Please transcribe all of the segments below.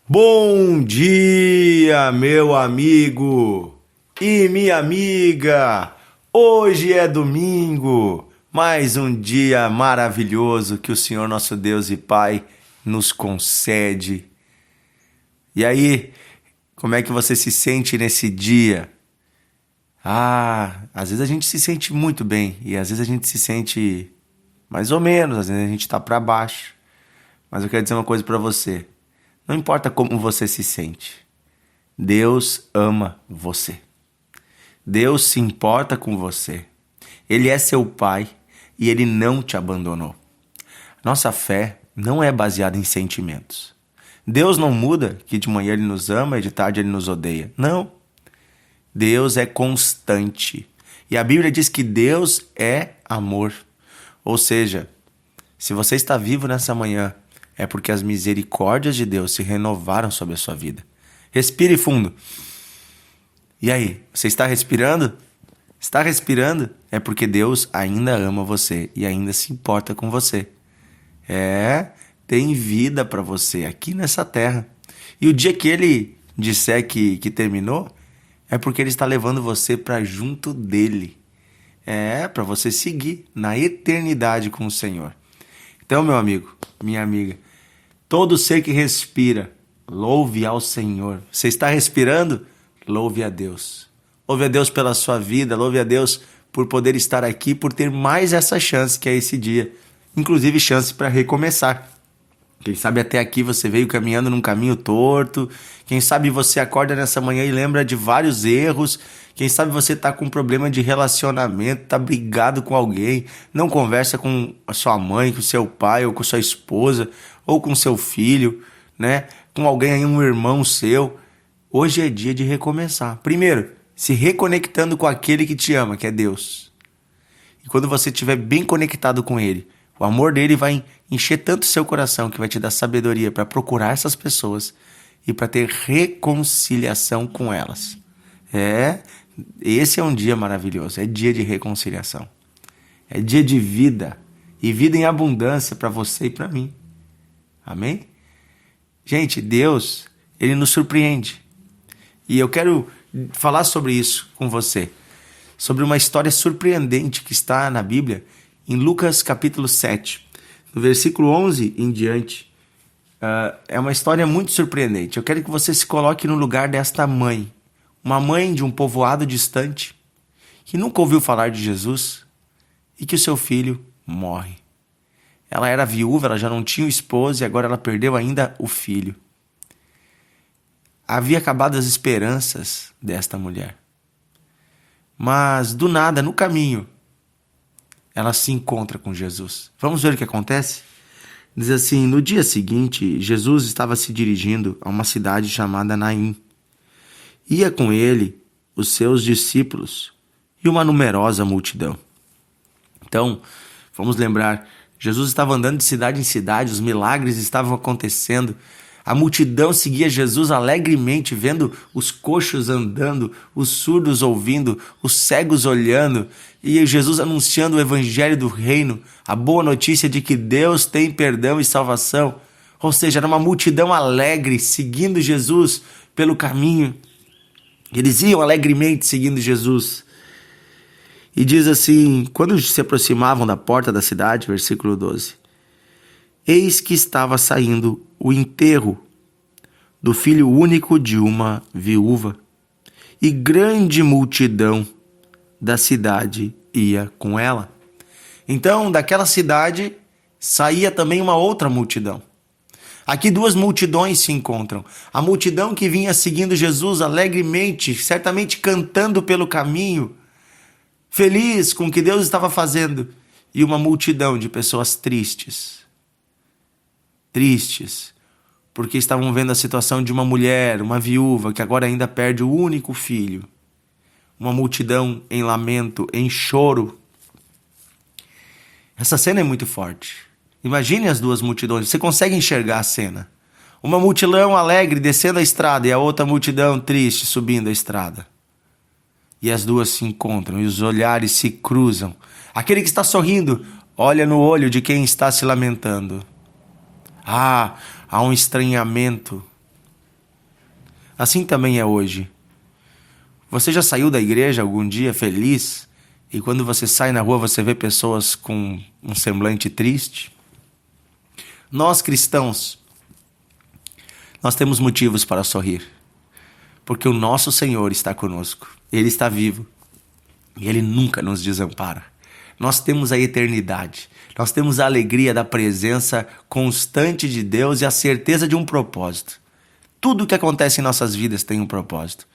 Bom dia, meu amigo e minha amiga! Hoje é domingo, mais um dia maravilhoso que o Senhor nosso Deus e Pai nos concede. E aí, como é que você se sente nesse dia? Às vezes a gente se sente muito bem e às vezes a gente se sente mais ou menos, às vezes a gente tá para baixo. Mas eu quero dizer uma coisa para você. Não importa como você se sente, Deus ama você. Deus se importa com você. Ele é seu pai e ele não te abandonou. Nossa fé não é baseada em sentimentos. Deus não muda que de manhã ele nos ama e de tarde ele nos odeia. Não. Deus é constante. E a Bíblia diz que Deus é amor. Ou seja, se você está vivo nessa manhã, é porque as misericórdias de Deus se renovaram sobre a sua vida. Respire fundo. E aí, você está respirando? Está respirando? É porque Deus ainda ama você e ainda se importa com você. Tem vida para você aqui nessa terra. E o dia que Ele disser que terminou, é porque Ele está levando você para junto dEle. Para você seguir na eternidade com o Senhor. Então, meu amigo, minha amiga, todo ser que respira, louve ao Senhor. Você está respirando? Louve a Deus. Louve a Deus pela sua vida, louve a Deus por poder estar aqui, por ter mais essa chance que é esse dia. Inclusive chance para recomeçar. Quem sabe até aqui você veio caminhando num caminho torto. Quem sabe você acorda nessa manhã e lembra de vários erros. Quem sabe você tá com um problema de relacionamento, tá brigado com alguém, não conversa com a sua mãe, com seu pai, ou com sua esposa, ou com seu filho, né? Com alguém aí, um irmão seu. Hoje é dia de recomeçar. Primeiro, se reconectando com aquele que te ama, que é Deus. E quando você estiver bem conectado com Ele, o amor dele vai encher tanto seu coração que vai te dar sabedoria para procurar essas pessoas e para ter reconciliação com elas. Esse é um dia maravilhoso, é dia de reconciliação. É dia de vida e vida em abundância para você e para mim. Amém? Gente, Deus, Ele nos surpreende. E eu quero falar sobre isso com você. Sobre uma história surpreendente que está na Bíblia, em Lucas capítulo 7, no versículo 11 em diante. É uma história muito surpreendente. Eu quero que você se coloque no lugar desta mãe. Uma mãe de um povoado distante, que nunca ouviu falar de Jesus e que o seu filho morre. Ela era viúva, ela já não tinha o esposo e agora ela perdeu ainda o filho. Havia acabado as esperanças desta mulher. Mas do nada, no caminho, ela se encontra com Jesus. Vamos ver o que acontece? Diz assim, no dia seguinte, Jesus estava se dirigindo a uma cidade chamada Naim. Ia com ele os seus discípulos e uma numerosa multidão. Então, vamos lembrar, Jesus estava andando de cidade em cidade, os milagres estavam acontecendo. A multidão seguia Jesus alegremente, vendo os coxos andando, os surdos ouvindo, os cegos olhando, e Jesus anunciando o evangelho do reino, a boa notícia de que Deus tem perdão e salvação. Ou seja, era uma multidão alegre, seguindo Jesus pelo caminho. Eles iam alegremente seguindo Jesus. E diz assim, quando se aproximavam da porta da cidade, versículo 12, eis que estava saindo o enterro do filho único de uma viúva, e grande multidão da cidade ia com ela. Então, daquela cidade saía também uma outra multidão. Aqui duas multidões se encontram. A multidão que vinha seguindo Jesus alegremente, certamente cantando pelo caminho, feliz com o que Deus estava fazendo, e uma multidão de pessoas tristes, porque estavam vendo a situação de uma mulher, uma viúva, que agora ainda perde o único filho. Uma multidão em lamento, em choro. Essa cena é muito forte. Imagine as duas multidões, você consegue enxergar a cena. Uma multidão alegre descendo a estrada e a outra multidão triste subindo a estrada. E as duas se encontram e os olhares se cruzam. Aquele que está sorrindo olha no olho de quem está se lamentando. Há um estranhamento, Assim também é hoje. Você já saiu da igreja algum dia feliz e quando você sai na rua você vê pessoas com um semblante triste? Nós cristãos, nós temos motivos para sorrir, porque o nosso Senhor está conosco, Ele está vivo e Ele nunca nos desampara. Nós temos a eternidade, nós temos a alegria da presença constante de Deus e a certeza de um propósito. Tudo o que acontece em nossas vidas tem um propósito,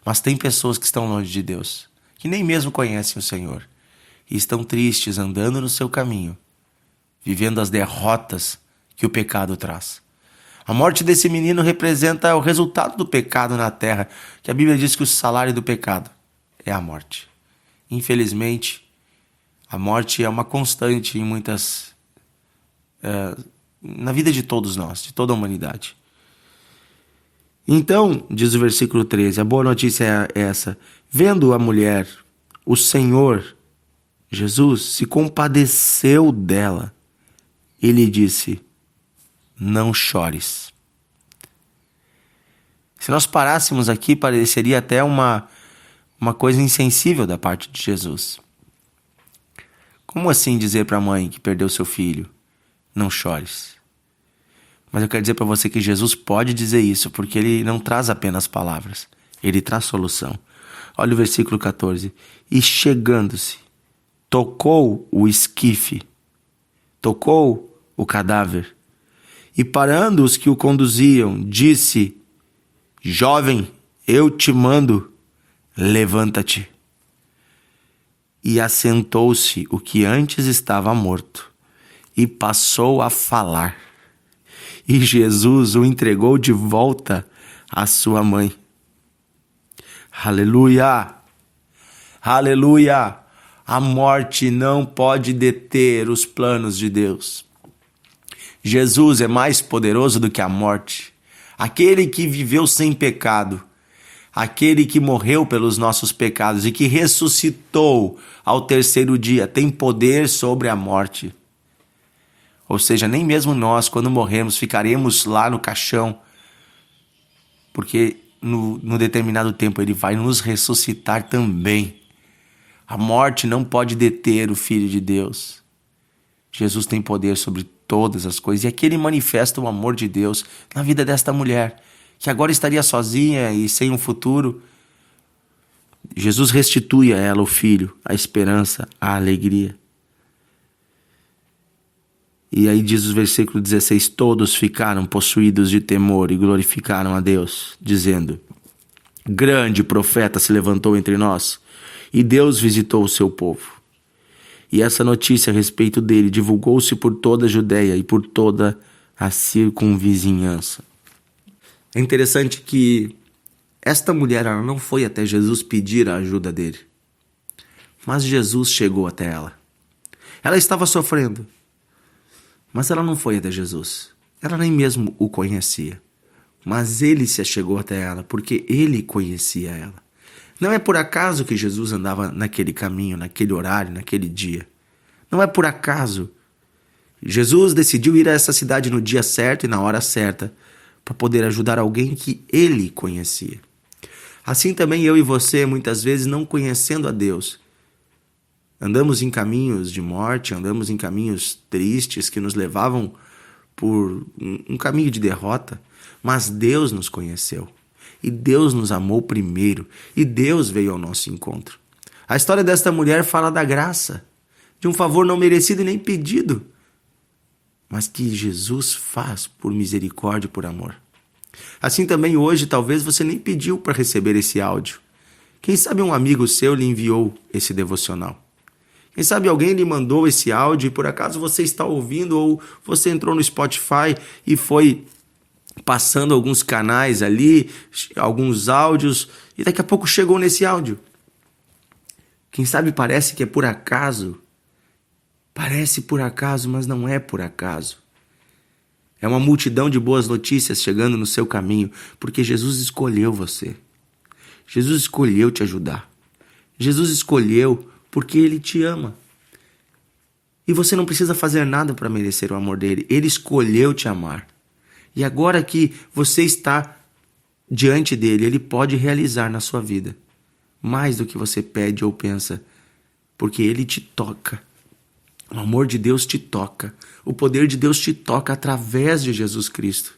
mas tem pessoas que estão longe de Deus, que nem mesmo conhecem o Senhor, e estão tristes andando no seu caminho, vivendo as derrotas que o pecado traz. A morte desse menino representa o resultado do pecado na terra, que a Bíblia diz que o salário do pecado é a morte. Infelizmente, a morte é uma constante em na vida de todos nós, de toda a humanidade. Então, diz o versículo 13, a boa notícia é essa: vendo a mulher, o Senhor, Jesus, se compadeceu dela e lhe disse: não chores. Se nós parássemos aqui, pareceria até uma coisa insensível da parte de Jesus. Como assim dizer para a mãe que perdeu seu filho, não chores? Mas eu quero dizer para você que Jesus pode dizer isso, porque Ele não traz apenas palavras, Ele traz solução. Olha o versículo 14. E chegando-se, tocou o esquife, tocou o cadáver, e parando os que o conduziam, disse: jovem, eu te mando, levanta-te. E assentou-se o que antes estava morto, e passou a falar. E Jesus o entregou de volta à sua mãe. Aleluia! Aleluia! A morte não pode deter os planos de Deus. Jesus é mais poderoso do que a morte. Aquele que viveu sem pecado, aquele que morreu pelos nossos pecados e que ressuscitou ao terceiro dia, tem poder sobre a morte. Ou seja, nem mesmo nós, quando morrermos, ficaremos lá no caixão, porque no determinado tempo Ele vai nos ressuscitar também. A morte não pode deter o Filho de Deus. Jesus tem poder sobre todas as coisas, e aqui Ele manifesta o amor de Deus na vida desta mulher, que agora estaria sozinha e sem um futuro. Jesus restitui a ela o filho, a esperança, a alegria. E aí diz o versículo 16, todos ficaram possuídos de temor e glorificaram a Deus, dizendo: grande profeta se levantou entre nós, e Deus visitou o seu povo. E essa notícia a respeito dele divulgou-se por toda a Judeia e por toda a circunvizinhança. É interessante que esta mulher ela não foi até Jesus pedir a ajuda dele, mas Jesus chegou até ela. Ela estava sofrendo, mas ela não foi até Jesus. Ela nem mesmo o conhecia. Mas ele se achegou até ela, porque ele conhecia ela. Não é por acaso que Jesus andava naquele caminho, naquele horário, naquele dia. Não é por acaso. Jesus decidiu ir a essa cidade no dia certo e na hora certa, para poder ajudar alguém que ele conhecia. Assim também eu e você, muitas vezes, não conhecendo a Deus, andamos em caminhos de morte, andamos em caminhos tristes que nos levavam por um caminho de derrota, mas Deus nos conheceu. E Deus nos amou primeiro, e Deus veio ao nosso encontro. A história desta mulher fala da graça, de um favor não merecido e nem pedido, mas que Jesus faz por misericórdia e por amor. Assim também hoje, talvez você nem pediu para receber esse áudio. Quem sabe um amigo seu lhe enviou esse devocional. Quem sabe alguém lhe mandou esse áudio e por acaso você está ouvindo, ou você entrou no Spotify e foi passando alguns canais ali, alguns áudios, e daqui a pouco chegou nesse áudio. Quem sabe parece que é por acaso. Parece por acaso, mas não é por acaso. É uma multidão de boas notícias chegando no seu caminho, porque Jesus escolheu você. Jesus escolheu te ajudar. Jesus escolheu porque Ele te ama. E você não precisa fazer nada para merecer o amor dele. Ele escolheu te amar. E agora que você está diante dele, ele pode realizar na sua vida mais do que você pede ou pensa, porque ele te toca. O amor de Deus te toca. O poder de Deus te toca através de Jesus Cristo.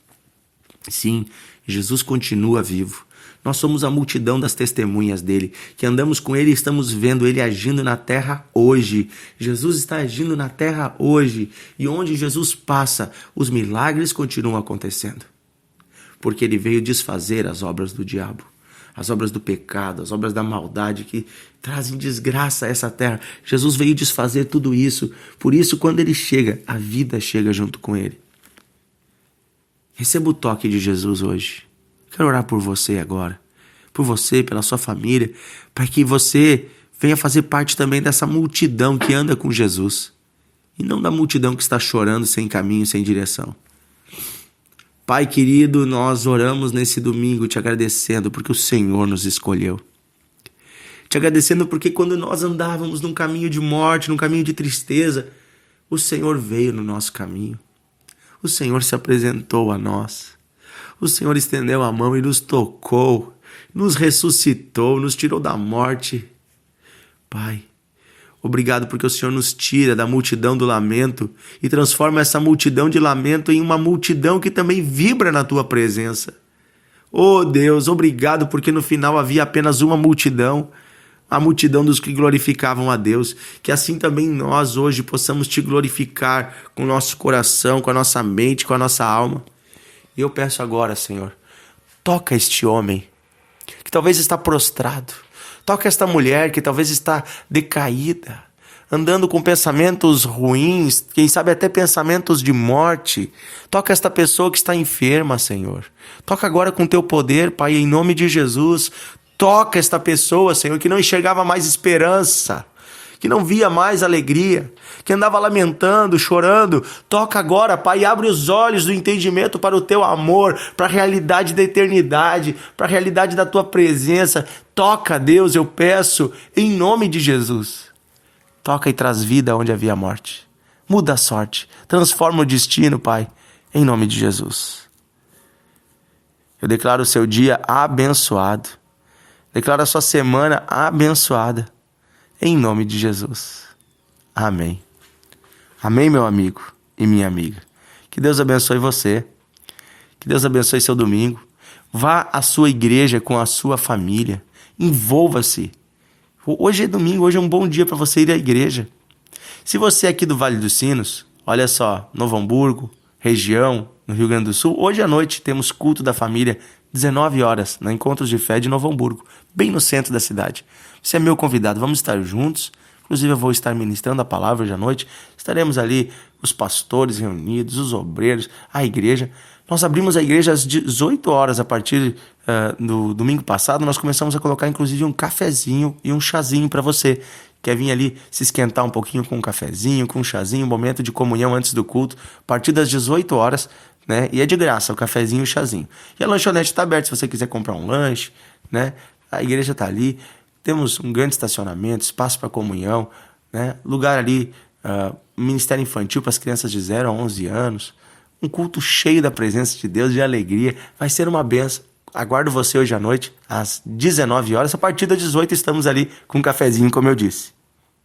Sim, Jesus continua vivo. Nós somos a multidão das testemunhas dele, que andamos com ele e estamos vendo ele agindo na terra hoje. Jesus está agindo na terra hoje. E onde Jesus passa, os milagres continuam acontecendo. Porque ele veio desfazer as obras do diabo, as obras do pecado, as obras da maldade que trazem desgraça a essa terra. Jesus veio desfazer tudo isso. Por isso, quando ele chega, a vida chega junto com ele. Receba o toque de Jesus hoje. Quero orar por você agora, por você, pela sua família, para que você venha fazer parte também dessa multidão que anda com Jesus e não da multidão que está chorando sem caminho, sem direção. Pai querido, nós oramos nesse domingo te agradecendo porque o Senhor nos escolheu. Te agradecendo porque quando nós andávamos num caminho de morte, num caminho de tristeza, o Senhor veio no nosso caminho. O Senhor se apresentou a nós. O Senhor estendeu a mão e nos tocou, nos ressuscitou, nos tirou da morte. Pai, obrigado porque o Senhor nos tira da multidão do lamento e transforma essa multidão de lamento em uma multidão que também vibra na tua presença. Oh Deus, obrigado porque no final havia apenas uma multidão, a multidão dos que glorificavam a Deus. Que assim também nós hoje possamos te glorificar com o nosso coração, com a nossa mente, com a nossa alma. E eu peço agora, Senhor, toca este homem que talvez está prostrado. Toca esta mulher que talvez está decaída, andando com pensamentos ruins, quem sabe até pensamentos de morte. Toca esta pessoa que está enferma, Senhor. Toca agora com teu poder, Pai, em nome de Jesus. Toca esta pessoa, Senhor, que não enxergava mais esperança, que não via mais alegria, que andava lamentando, chorando. Toca agora, Pai, e abre os olhos do entendimento para o teu amor, para a realidade da eternidade, para a realidade da tua presença. Toca, Deus, eu peço, em nome de Jesus. Toca e traz vida onde havia morte. Muda a sorte, transforma o destino, Pai, em nome de Jesus. Eu declaro o seu dia abençoado. Declaro a sua semana abençoada. Em nome de Jesus. Amém. Amém, meu amigo e minha amiga. Que Deus abençoe você. Que Deus abençoe seu domingo. Vá à sua igreja com a sua família. Envolva-se. Hoje é domingo, hoje é um bom dia para você ir à igreja. Se você é aqui do Vale dos Sinos, olha só, Novo Hamburgo, região, no Rio Grande do Sul, hoje à noite temos culto da família, 19 horas, na Encontros de Fé de Novo Hamburgo, bem no centro da cidade. Você é meu convidado, vamos estar juntos. Inclusive eu vou estar ministrando a palavra hoje à noite. Estaremos ali, os pastores reunidos, os obreiros, a igreja. Nós abrimos a igreja às 18 horas. A partir do domingo passado, nós começamos a colocar inclusive um cafezinho e um chazinho para você. Quer vir ali se esquentar um pouquinho com um cafezinho, com um chazinho, um momento de comunhão antes do culto. A partir das 18 horas, né? E é de graça o cafezinho e o chazinho. E a lanchonete está aberta se você quiser comprar um lanche, né? A igreja está ali. Temos um grande estacionamento, espaço para comunhão, né? Lugar ali, ministério infantil para as crianças de 0 a 11 anos. Um culto cheio da presença de Deus, de alegria. Vai ser uma benção. Aguardo você hoje à noite, às 19 horas. A partir das 18 estamos ali com um cafezinho, como eu disse.